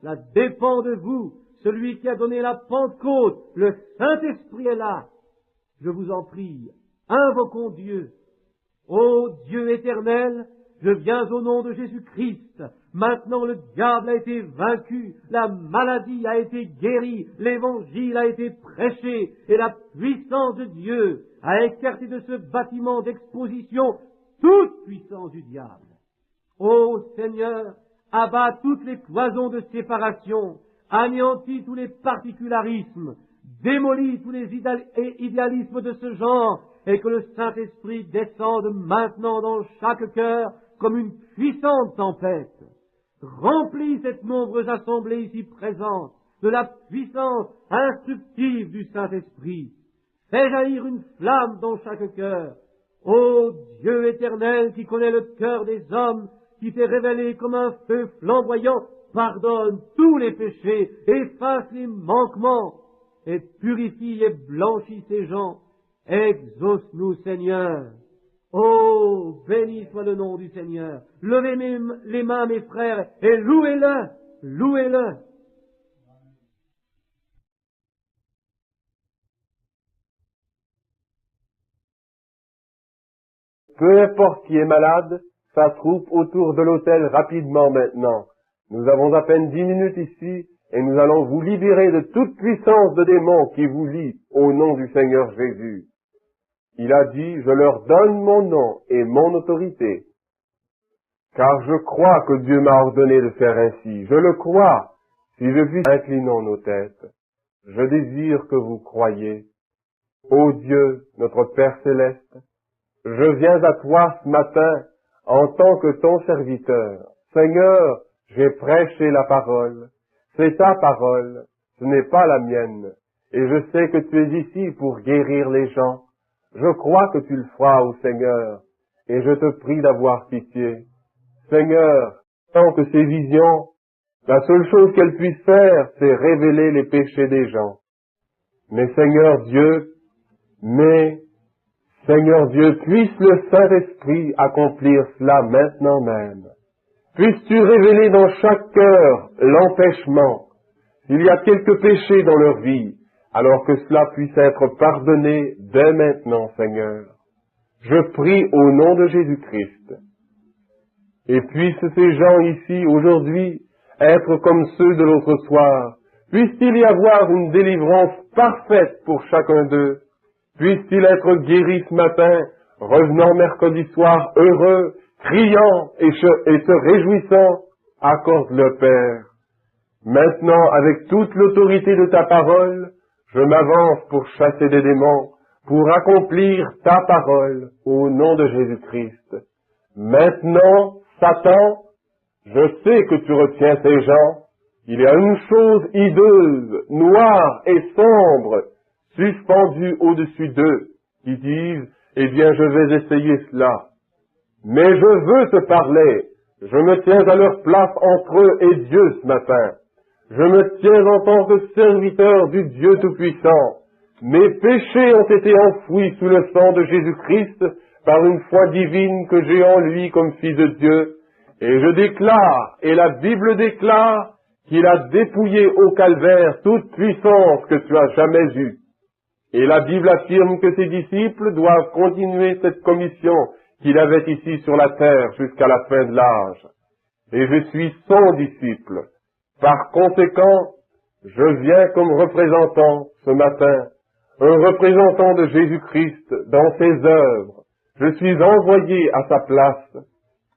Cela dépend de vous. Celui qui a donné la Pentecôte, le Saint-Esprit est là. Je vous en prie, invoquons Dieu. Ô Dieu éternel, je viens au nom de Jésus-Christ. Maintenant le diable a été vaincu, la maladie a été guérie, l'évangile a été prêché, et la puissance de Dieu a écarté de ce bâtiment d'exposition toute puissance du diable. Ô Seigneur, abat toutes les cloisons de séparation, anéantis tous les particularismes, démolis tous les idéalismes de ce genre, et que le Saint-Esprit descende maintenant dans chaque cœur comme une puissante tempête. Remplis cette nombreuse assemblée ici présente de la puissance instructive du Saint-Esprit. Fais jaillir une flamme dans chaque cœur. Ô Dieu éternel qui connaît le cœur des hommes, qui t'est révélé comme un feu flamboyant, pardonne tous les péchés, efface les manquements, et purifie et blanchis ces gens. Exauce-nous, Seigneur. Oh, béni soit le nom du Seigneur. Levez les mains, mes frères, et louez-le, louez-le. Peu importe qui est malade, s'attroupe autour de l'autel rapidement maintenant. Nous avons à peine 10 minutes ici, et nous allons vous libérer de toute puissance de démons qui vous lient au nom du Seigneur Jésus. Il a dit, je leur donne mon nom et mon autorité, car je crois que Dieu m'a ordonné de faire ainsi. Je le crois. Si je puis, inclinons nos têtes. Je désire que vous croyiez. Ô Dieu, notre Père céleste, je viens à toi ce matin en tant que ton serviteur. Seigneur, j'ai prêché la parole. C'est ta parole, ce n'est pas la mienne. Et je sais que tu es ici pour guérir les gens. Je crois que tu le feras, ô Seigneur, et je te prie d'avoir pitié. Seigneur, tant que ces visions, la seule chose qu'elles puissent faire, c'est révéler les péchés des gens. Mais Seigneur Dieu, puisse le Saint-Esprit accomplir cela maintenant même. Puisses-tu révéler dans chaque cœur l'empêchement, s'il y a quelques péchés dans leur vie, alors que cela puisse être pardonné dès maintenant, Seigneur. Je prie au nom de Jésus-Christ. Et puissent ces gens ici, aujourd'hui, être comme ceux de l'autre soir. Puisse-t-il y avoir une délivrance parfaite pour chacun d'eux. Puisse-t-il être guéri ce matin, revenant mercredi soir heureux, criant et se réjouissant. Accorde-le, Père. Maintenant, avec toute l'autorité de ta parole, je m'avance pour chasser des démons, pour accomplir ta parole au nom de Jésus-Christ. Maintenant, Satan, je sais que tu retiens ces gens. Il y a une chose hideuse, noire et sombre, suspendue au-dessus d'eux, qui disent, eh bien, je vais essayer cela. Mais je veux te parler. Je me tiens à leur place entre eux et Dieu ce matin. Je me tiens en tant que serviteur du Dieu Tout-Puissant. Mes péchés ont été enfouis sous le sang de Jésus-Christ par une foi divine que j'ai en lui comme Fils de Dieu. Et je déclare, et la Bible déclare, qu'il a dépouillé au calvaire toute puissance que tu as jamais eue. Et la Bible affirme que ses disciples doivent continuer cette commission qu'il avait ici sur la terre jusqu'à la fin de l'âge. Et je suis son disciple. Par conséquent, je viens comme représentant ce matin, un représentant de Jésus-Christ dans ses œuvres. Je suis envoyé à sa place.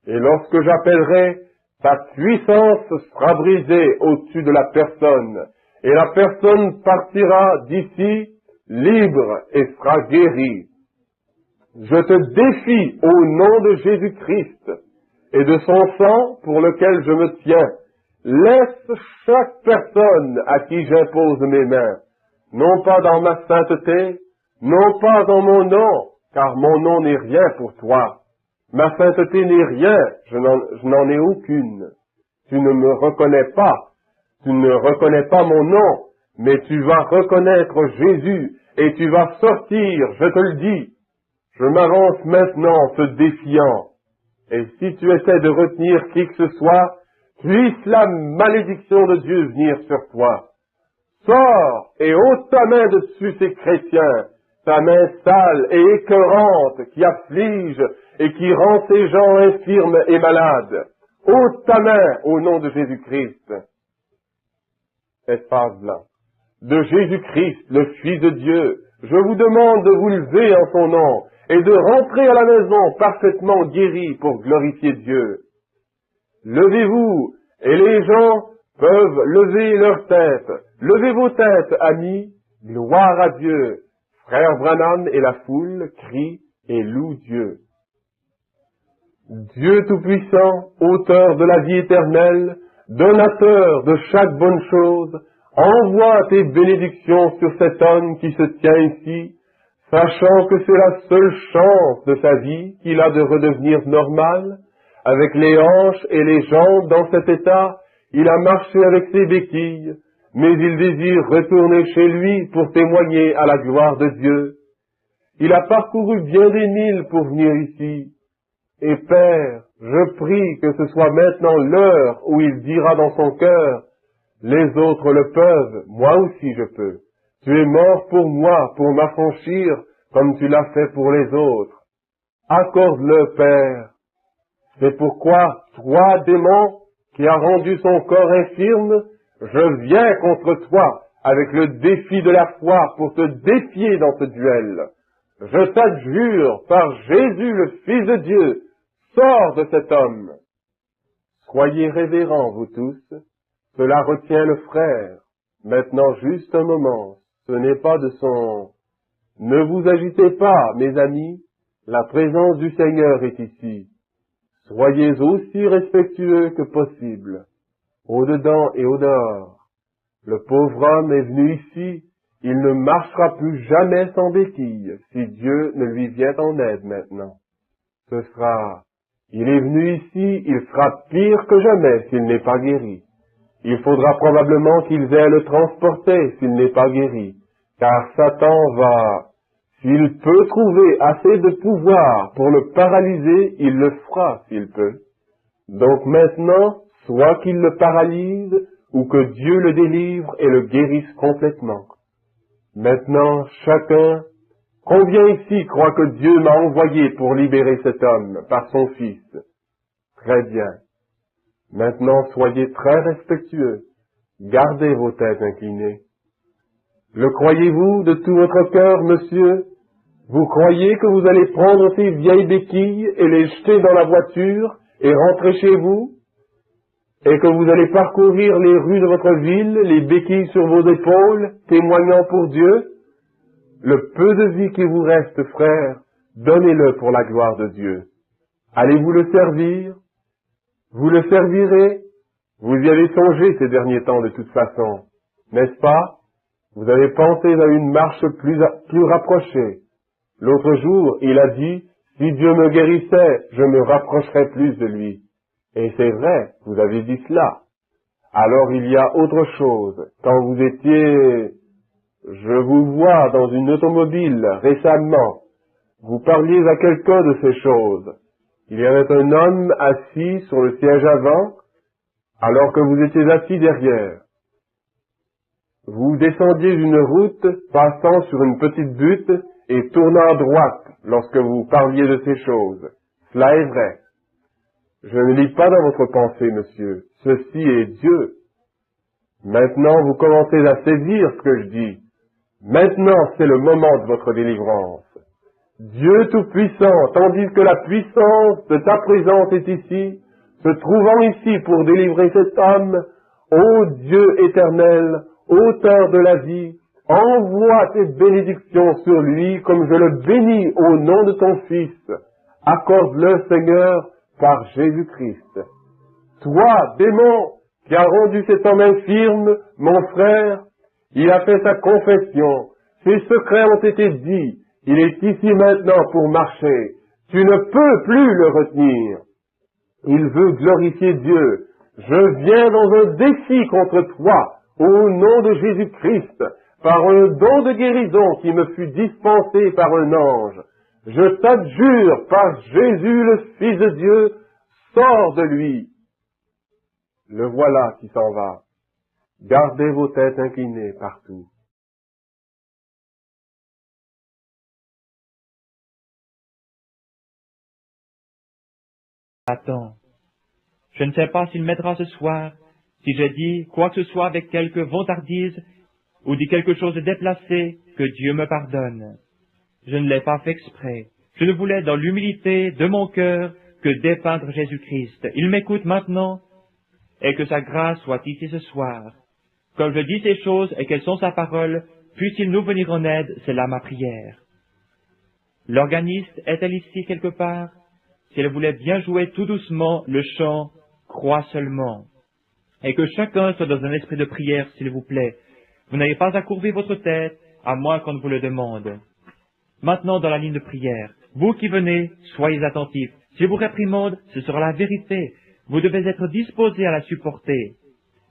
Et lorsque j'appellerai, sa puissance sera brisée au-dessus de la personne. Et la personne partira d'ici libre et sera guérie. Je te défie au nom de Jésus-Christ et de son sang pour lequel je me tiens. Laisse chaque personne à qui j'impose mes mains, non pas dans ma sainteté, non pas dans mon nom, car mon nom n'est rien pour toi. Ma sainteté n'est rien, je n'en ai aucune. Tu ne me reconnais pas, tu ne reconnais pas mon nom, mais tu vas reconnaître Jésus et tu vas sortir, je te le dis. Je m'avance maintenant te défiant. Et si tu essaies de retenir qui que ce soit, puisse la malédiction de Dieu venir sur toi. Sors et ôte ta main de dessus ces chrétiens, ta main sale et écœurante qui afflige et qui rend ces gens infirmes et malades. Ôte ta main au nom de Jésus-Christ. Espace blanc. De Jésus-Christ, le Fils de Dieu, je vous demande de vous lever en son nom et de rentrer à la maison parfaitement guéris pour glorifier Dieu. Levez-vous, et les gens peuvent lever leurs têtes. Levez vos têtes, amis, gloire à Dieu. Frère Branham et la foule crient et louent Dieu. Dieu Tout-Puissant, auteur de la vie éternelle, donateur de chaque bonne chose, envoie tes bénédictions sur cet homme qui se tient ici, sachant que c'est la seule chance de sa vie qu'il a de redevenir normal. Avec les hanches et les jambes dans cet état, il a marché avec ses béquilles, mais il désire retourner chez lui pour témoigner à la gloire de Dieu. Il a parcouru bien des milles pour venir ici. Et Père, je prie que ce soit maintenant l'heure où il dira dans son cœur, « Les autres le peuvent, moi aussi je peux. Tu es mort pour moi, pour m'affranchir, comme tu l'as fait pour les autres. Accorde-le, Père. » C'est pourquoi, toi, démon, qui as rendu son corps infirme, je viens contre toi avec le défi de la foi pour te défier dans ce duel. Je t'adjure, par Jésus, le Fils de Dieu, sors de cet homme. Soyez révérents, vous tous, cela retient le frère. Maintenant, juste un moment, ce n'est pas de son... Ne vous agitez pas, mes amis, la présence du Seigneur est ici. Soyez aussi respectueux que possible, au-dedans et au-dehors. Le pauvre homme est venu ici, il ne marchera plus jamais sans béquille, si Dieu ne lui vient en aide maintenant. Il est venu ici, il sera pire que jamais s'il n'est pas guéri. Il faudra probablement qu'ils aient à le transporter s'il n'est pas guéri, car Satan va... S'il peut trouver assez de pouvoir pour le paralyser, il le fera s'il peut. Donc maintenant, soit qu'il le paralyse, ou que Dieu le délivre et le guérisse complètement. Maintenant, chacun, combien ici croit que Dieu m'a envoyé pour libérer cet homme par son Fils? Très bien. Maintenant, soyez très respectueux. Gardez vos têtes inclinées. Le croyez-vous de tout votre cœur, monsieur? Vous croyez que vous allez prendre ces vieilles béquilles et les jeter dans la voiture et rentrer chez vous? Et que vous allez parcourir les rues de votre ville, les béquilles sur vos épaules, témoignant pour Dieu? Le peu de vie qui vous reste, frère, donnez-le pour la gloire de Dieu. Allez-vous le servir? Vous le servirez? Vous y avez songé ces derniers temps de toute façon, n'est-ce pas? Vous avez pensé à une marche plus rapprochée. L'autre jour, il a dit, si Dieu me guérissait, je me rapprocherais plus de lui. Et c'est vrai, vous avez dit cela. Alors il y a autre chose. Quand vous étiez, je vous vois dans une automobile récemment, vous parliez à quelqu'un de ces choses. Il y avait un homme assis sur le siège avant, alors que vous étiez assis derrière. Vous descendiez une route, passant sur une petite butte et tournant à droite lorsque vous parliez de ces choses. Cela est vrai. Je ne lis pas dans votre pensée, monsieur. Ceci est Dieu. Maintenant, vous commencez à saisir ce que je dis. Maintenant, c'est le moment de votre délivrance. Dieu Tout-Puissant, tandis que la puissance de ta présence est ici, se trouvant ici pour délivrer cet homme, ô Dieu éternel, auteur de la vie, envoie tes bénédictions sur lui comme je le bénis au nom de ton Fils. Accorde-le, Seigneur, par Jésus-Christ. Toi, démon, qui as rendu cet homme infirme, mon frère, il a fait sa confession. Ses secrets ont été dits. Il est ici maintenant pour marcher. Tu ne peux plus le retenir. Il veut glorifier Dieu. Je viens dans un défi contre toi, au nom de Jésus-Christ, par un don de guérison qui me fut dispensé par un ange. Je t'adjure, par Jésus le Fils de Dieu, sors de lui. le voilà qui s'en va. Gardez vos têtes inclinées partout. Attends. Je ne sais pas s'il m'aidera ce soir, si j'ai dit quoi que ce soit avec quelque vantardise, ou dit quelque chose de déplacé, que Dieu me pardonne. Je ne l'ai pas fait exprès. Je ne voulais dans l'humilité de mon cœur que dépeindre Jésus-Christ. Il m'écoute maintenant, et que sa grâce soit ici ce soir. Comme je dis ces choses et qu'elles sont sa parole, puisse-t-il nous venir en aide, c'est là ma prière. L'organiste est-elle ici quelque part? Si elle voulait bien jouer tout doucement le chant « Crois seulement ». Et que chacun soit dans un esprit de prière, s'il vous plaît. Vous n'avez pas à courber votre tête, à moins qu'on ne vous le demande. Maintenant, dans la ligne de prière, vous qui venez, soyez attentifs. S'il vous réprimande, ce sera la vérité. Vous devez être disposés à la supporter.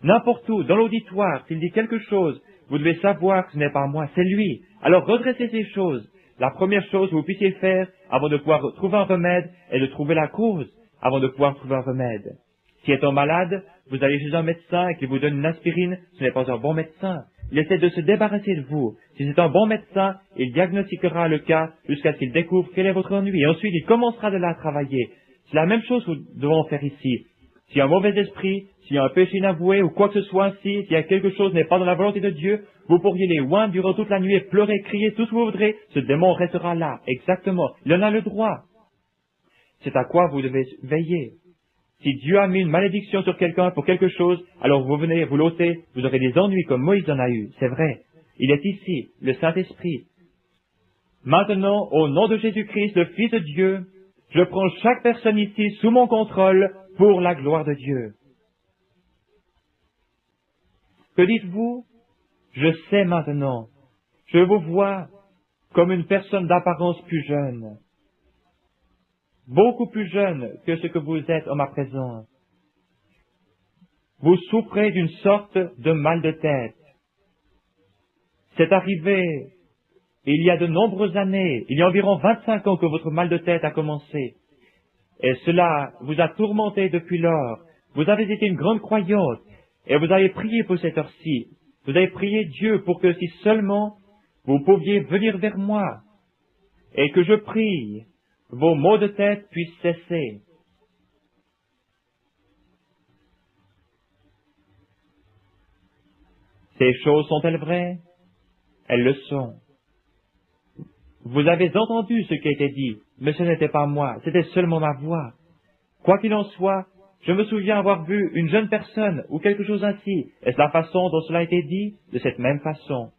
N'importe où, dans l'auditoire, s'il dit quelque chose, vous devez savoir que ce n'est pas moi, c'est lui. Alors redressez ces choses. La première chose que vous puissiez faire, avant de pouvoir trouver un remède, est de trouver la cause, avant de pouvoir trouver un remède. Si étant malade, vous allez chez un médecin et qu'il vous donne une aspirine, ce n'est pas un bon médecin. Il essaie de se débarrasser de vous. Si c'est un bon médecin, il diagnostiquera le cas jusqu'à ce qu'il découvre quel est votre ennui. Et ensuite, il commencera de là à travailler. C'est la même chose que nous devons faire ici. S'il y a un mauvais esprit, s'il y a un péché inavoué ou quoi que ce soit ainsi, s'il y a quelque chose qui n'est pas dans la volonté de Dieu, vous pourriez les oindre durant toute la nuit et pleurer, crier tout ce que vous voudrez. Ce démon restera là, exactement. Il en a le droit. C'est à quoi vous devez veiller. Si Dieu a mis une malédiction sur quelqu'un pour quelque chose, alors vous venez, vous l'ôtez, vous aurez des ennuis comme Moïse en a eu, c'est vrai. Il est ici, le Saint-Esprit. Maintenant, au nom de Jésus-Christ, le Fils de Dieu, je prends chaque personne ici sous mon contrôle pour la gloire de Dieu. Que dites-vous? Je sais maintenant. Je vous vois comme une personne d'apparence plus jeune. Beaucoup plus jeune que ce que vous êtes en ma présence. Vous souffrez d'une sorte de mal de tête. C'est arrivé il y a de nombreuses années, il y a environ 25 ans que votre mal de tête a commencé. Et cela vous a tourmenté depuis lors. Vous avez été une grande croyante et vous avez prié pour cette heure-ci. Vous avez prié Dieu pour que si seulement vous pouviez venir vers moi et que je prie, vos maux de tête puissent cesser. Ces choses sont-elles vraies? Elles le sont. Vous avez entendu ce qui a été dit, mais ce n'était pas moi, c'était seulement ma voix. Quoi qu'il en soit, je me souviens avoir vu une jeune personne ou quelque chose ainsi. Est-ce la façon dont cela a été dit? De cette même façon.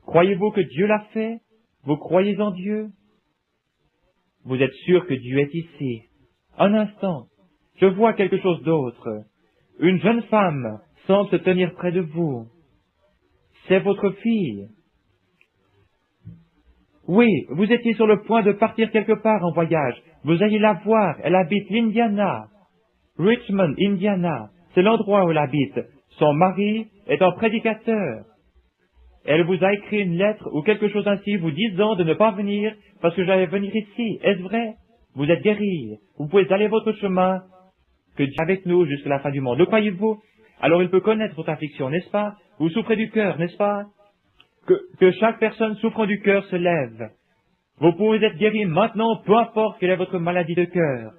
Croyez-vous que Dieu l'a fait? Vous croyez en Dieu? Vous êtes sûr que Dieu est ici. Un instant, je vois quelque chose d'autre. Une jeune femme semble se tenir près de vous. C'est votre fille. Oui, vous étiez sur le point de partir quelque part en voyage. Vous allez la voir, elle habite l'Indiana. Richmond, Indiana, c'est l'endroit où elle habite. Son mari est un prédicateur. Elle vous a écrit une lettre ou quelque chose ainsi vous disant de ne pas venir parce que j'allais venir ici. Est-ce vrai? Vous êtes guéri. Vous pouvez aller votre chemin. Que Dieu est avec nous jusqu'à la fin du monde. Le croyez-vous? Alors il peut connaître votre affliction, n'est-ce pas? Vous souffrez du cœur, n'est-ce pas? Que chaque personne souffrant du cœur se lève. Vous pouvez être guéri maintenant, peu importe quelle est votre maladie de cœur.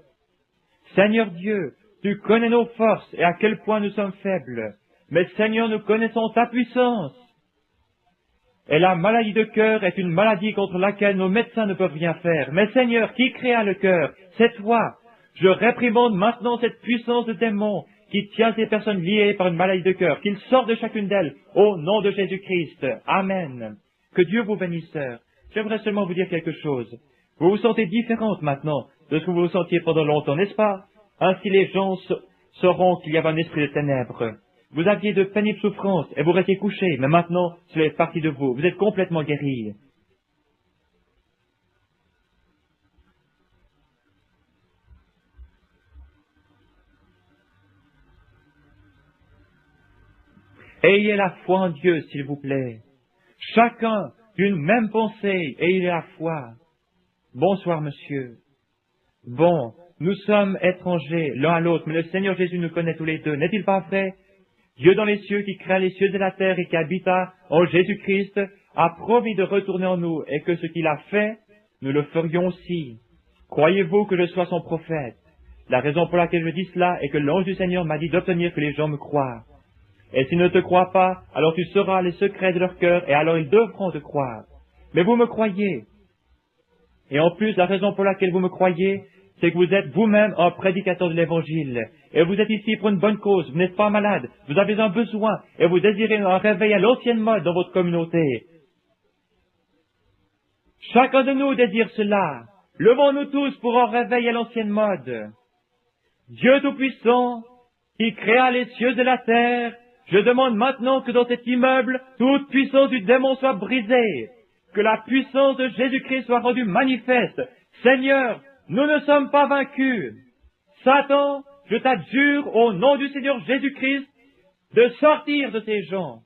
Seigneur Dieu, tu connais nos forces et à quel point nous sommes faibles. Mais Seigneur, nous connaissons ta puissance. Et la maladie de cœur est une maladie contre laquelle nos médecins ne peuvent rien faire. Mais Seigneur, qui créa le cœur? C'est toi. Je réprimande maintenant cette puissance de démon qui tient ces personnes liées par une maladie de cœur, qu'il sorte de chacune d'elles, au nom de Jésus-Christ. Amen. Que Dieu vous bénisse, sœur. J'aimerais seulement vous dire quelque chose. Vous vous sentez différente maintenant de ce que vous vous sentiez pendant longtemps, n'est-ce pas? Ainsi les gens sauront qu'il y avait un esprit de ténèbres. Vous aviez de pénibles souffrances et vous restiez couché, mais maintenant, cela est parti de vous. Vous êtes complètement guéri. Ayez la foi en Dieu, s'il vous plaît. Chacun d'une même pensée, ayez la foi. Bonsoir, monsieur. Bon, nous sommes étrangers l'un à l'autre, mais le Seigneur Jésus nous connaît tous les deux. N'est-il pas vrai? Dieu dans les cieux, qui créa les cieux et la terre et qui habita en Jésus-Christ, a promis de retourner en nous, et que ce qu'il a fait, nous le ferions aussi. Croyez-vous que je sois son prophète? La raison pour laquelle je dis cela est que l'ange du Seigneur m'a dit d'obtenir que les gens me croient. Et s'ils ne te croient pas, alors tu sauras les secrets de leur cœur, et alors ils devront te croire. Mais vous me croyez. Et en plus, la raison pour laquelle vous me croyez, c'est que vous êtes vous-même un prédicateur de l'Évangile. Et vous êtes ici pour une bonne cause, vous n'êtes pas malade, vous avez un besoin, et vous désirez un réveil à l'ancienne mode dans votre communauté. Chacun de nous désire cela. Levons-nous tous pour un réveil à l'ancienne mode. Dieu Tout-Puissant, qui créa les cieux et la terre, je demande maintenant que dans cet immeuble, toute puissance du démon soit brisée, que la puissance de Jésus-Christ soit rendue manifeste. Seigneur, nous ne sommes pas vaincus. Satan, je t'adjure au nom du Seigneur Jésus-Christ de sortir de ces gens.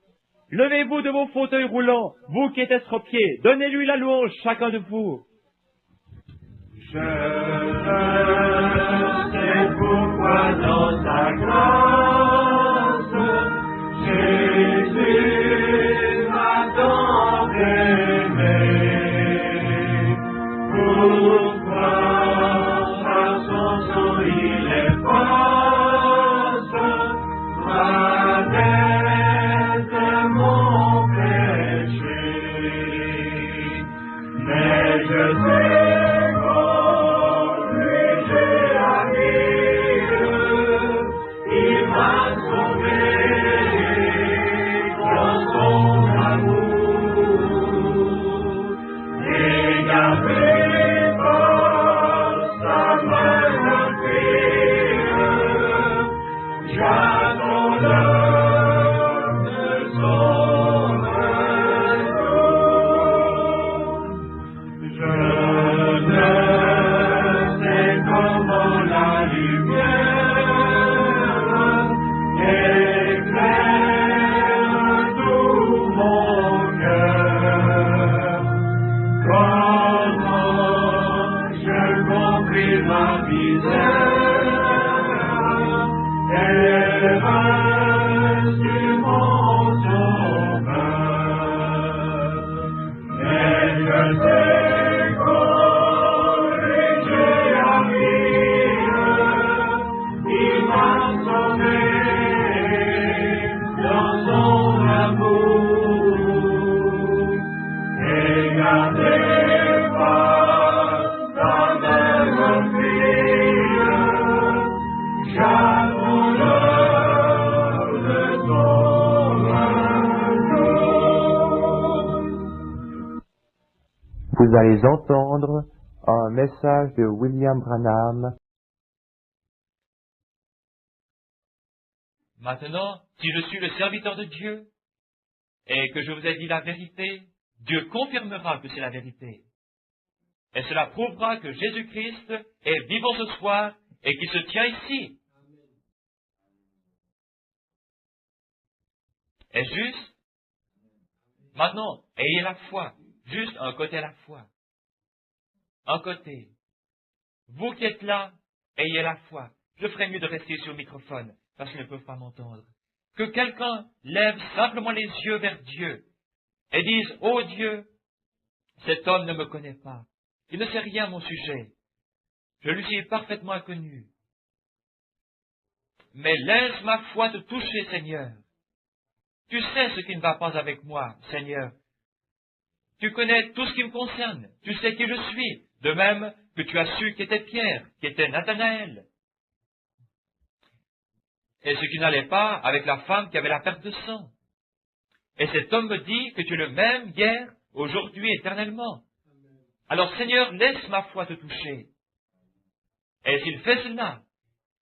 Levez-vous de vos fauteuils roulants, vous qui êtes estropiés, donnez-lui la louange, chacun de vous. Je sais pourquoi dans ta grâce, Jésus m'a tant aimé. Pourquoi par son sang il efface ma dette, mon péché. Mais je sais Vous allez entendre un message de William Branham. Maintenant, si je suis le serviteur de Dieu et que je vous ai dit la vérité, Dieu confirmera que c'est la vérité. Et cela prouvera que Jésus-Christ est vivant ce soir et qu'il se tient ici. Est-ce juste? Maintenant, ayez la foi. Juste un côté à la fois. Un côté. Vous qui êtes là, ayez la foi. Je ferais mieux de rester sur le microphone, parce qu'ils ne peuvent pas m'entendre. Que quelqu'un lève simplement les yeux vers Dieu et dise, « Oh Dieu, cet homme ne me connaît pas. Il ne sait rien à mon sujet. Je lui suis parfaitement inconnu. Mais laisse ma foi te toucher, Seigneur. Tu sais ce qui ne va pas avec moi, Seigneur. Tu connais tout ce qui me concerne. Tu sais qui je suis. De même que tu as su qui était Pierre, qui était Nathanaël. Et ce qui n'allait pas avec la femme qui avait la perte de sang. Et cet homme me dit que tu es le même hier, aujourd'hui, éternellement. Alors Seigneur, laisse ma foi te toucher. Et s'il fait cela,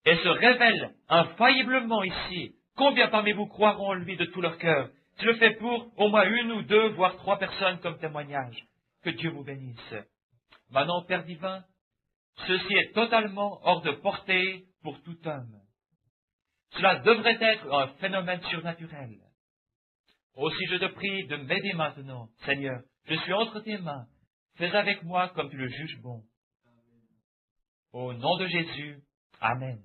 et se révèle infailliblement ici, combien parmi vous croiront en lui de tout leur cœur? Je le fais pour au moins 1 ou 2, voire 3 personnes comme témoignage. Que Dieu vous bénisse. Maintenant, Père divin, ceci est totalement hors de portée pour tout homme. Cela devrait être un phénomène surnaturel. Aussi je te prie de m'aider maintenant, Seigneur. Je suis entre tes mains. Fais avec moi comme tu le juges bon. Au nom de Jésus, Amen.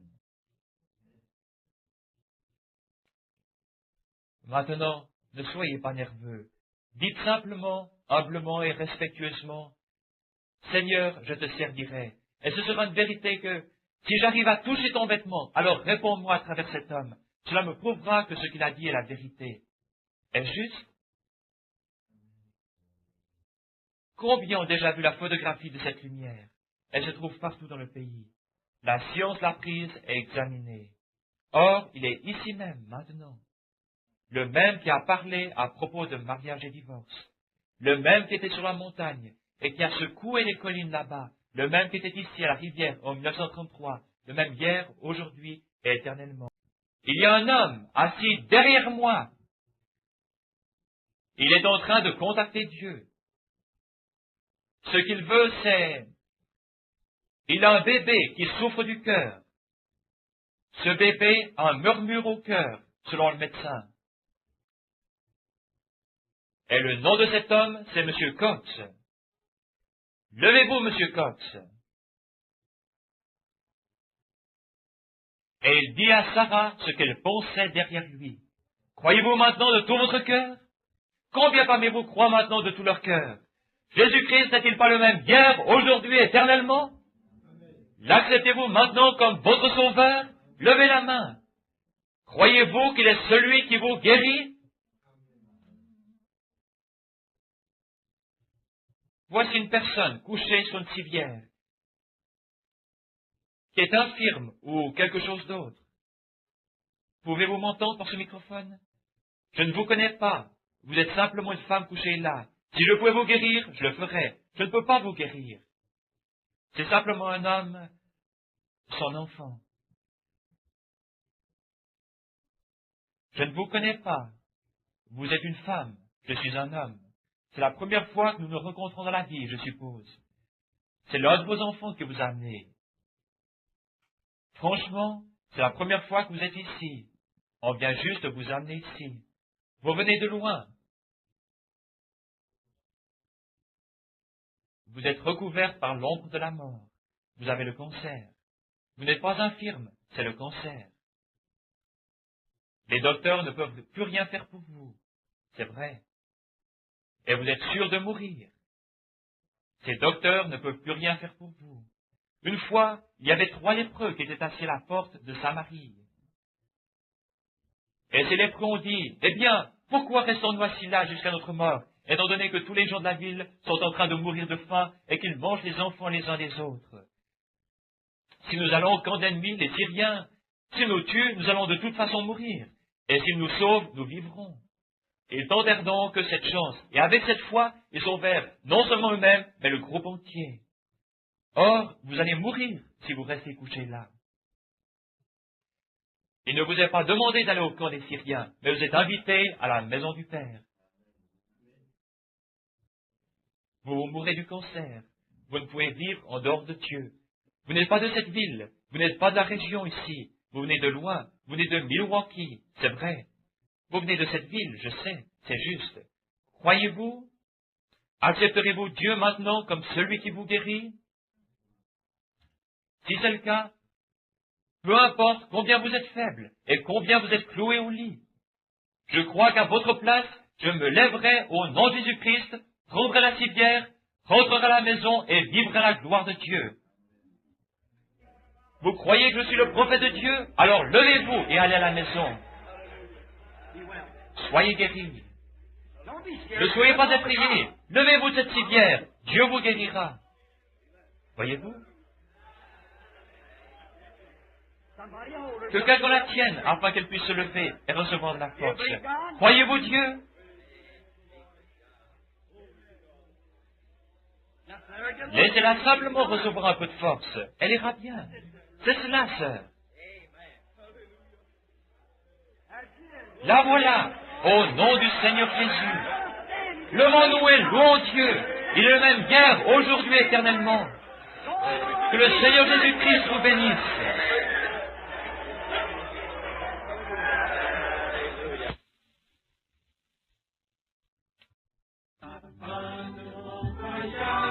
Maintenant, ne soyez pas nerveux. Dites simplement, humblement et respectueusement, « Seigneur, je te servirai. » Et ce sera une vérité que, si j'arrive à toucher ton vêtement, alors réponds-moi à travers cet homme. Cela me prouvera que ce qu'il a dit est la vérité. Est-ce juste? Combien ont déjà vu la photographie de cette lumière? Elle se trouve partout dans le pays. La science l'a prise et examinée. Or, il est ici même, maintenant. Le même qui a parlé à propos de mariage et divorce. Le même qui était sur la montagne et qui a secoué les collines là-bas. Le même qui était ici à la rivière en 1933. Le même hier, aujourd'hui et éternellement. Il y a un homme assis derrière moi. Il est en train de contacter Dieu. Ce qu'il veut, c'est... Il a un bébé qui souffre du cœur. Ce bébé a un murmure au cœur, selon le médecin. Et le nom de cet homme, c'est M. Cox. Levez-vous, M. Cox. Et il dit à Sarah ce qu'elle pensait derrière lui. Croyez-vous maintenant de tout votre cœur? Combien parmi vous croient maintenant de tout leur cœur? Jésus-Christ n'est-il pas le même hier, aujourd'hui, éternellement? L'acceptez-vous maintenant comme votre sauveur? Levez la main. Croyez-vous qu'il est celui qui vous guérit? Voici une personne couchée sur une civière, qui est infirme ou quelque chose d'autre. Pouvez-vous m'entendre par ce microphone? Je ne vous connais pas. Vous êtes simplement une femme couchée là. Si je pouvais vous guérir, je le ferais. Je ne peux pas vous guérir. C'est simplement un homme, son enfant. Je ne vous connais pas. Vous êtes une femme. Je suis un homme. C'est la première fois que nous nous rencontrons dans la vie, je suppose. C'est l'un de vos enfants que vous amenez. Franchement, c'est la première fois que vous êtes ici. On vient juste de vous amener ici. Vous venez de loin. Vous êtes recouverte par l'ombre de la mort. Vous avez le cancer. Vous n'êtes pas infirme, c'est le cancer. Les docteurs ne peuvent plus rien faire pour vous. C'est vrai. Et vous êtes sûr de mourir. Ces docteurs ne peuvent plus rien faire pour vous. Une fois, il y avait 3 lépreux qui étaient assis à la porte de Samarie. Et ces lépreux ont dit, eh bien, pourquoi restons-nous assis là jusqu'à notre mort, étant donné que tous les gens de la ville sont en train de mourir de faim et qu'ils mangent les enfants les uns des autres? Si nous allons au camp d'ennemis, les Syriens, s'ils nous tuent, nous allons de toute façon mourir. Et s'ils nous sauvent, nous vivrons. Ils tentèrent donc cette chance, et avec cette foi, ils sauvèrent non seulement eux-mêmes, mais le groupe entier. Or, vous allez mourir si vous restez couchés là. Il ne vous est pas demandé d'aller au camp des Syriens, mais vous êtes invités à la maison du Père. Vous mourrez du cancer. Vous ne pouvez vivre en dehors de Dieu. Vous n'êtes pas de cette ville. Vous n'êtes pas de la région ici. Vous venez de loin. Vous venez de Milwaukee. C'est vrai. Vous venez de cette ville, je sais. C'est juste. Croyez-vous? Accepterez-vous Dieu maintenant comme celui qui vous guérit? Si c'est le cas, peu importe combien vous êtes faible et combien vous êtes cloué au lit, je crois qu'à votre place, je me lèverai au nom de Jésus-Christ, prendrai la civière, rentrerai à la maison et vivrai la gloire de Dieu. Vous croyez que je suis le prophète de Dieu? Alors levez-vous et allez à la maison. Soyez guéris. Ne soyez pas effrayés. Levez-vous de cette civière. Dieu vous guérira. Voyez-vous? Que quelqu'un la tienne afin qu'elle puisse se lever et recevoir de la force. Croyez-vous Dieu? Laissez-la simplement recevoir un peu de force. Elle ira bien. C'est cela, sœur. La voilà, au nom du Seigneur Jésus. Levons-nous et louons Dieu. Il est le même hier, aujourd'hui, éternellement. Que le Seigneur Jésus-Christ vous bénisse. Vaya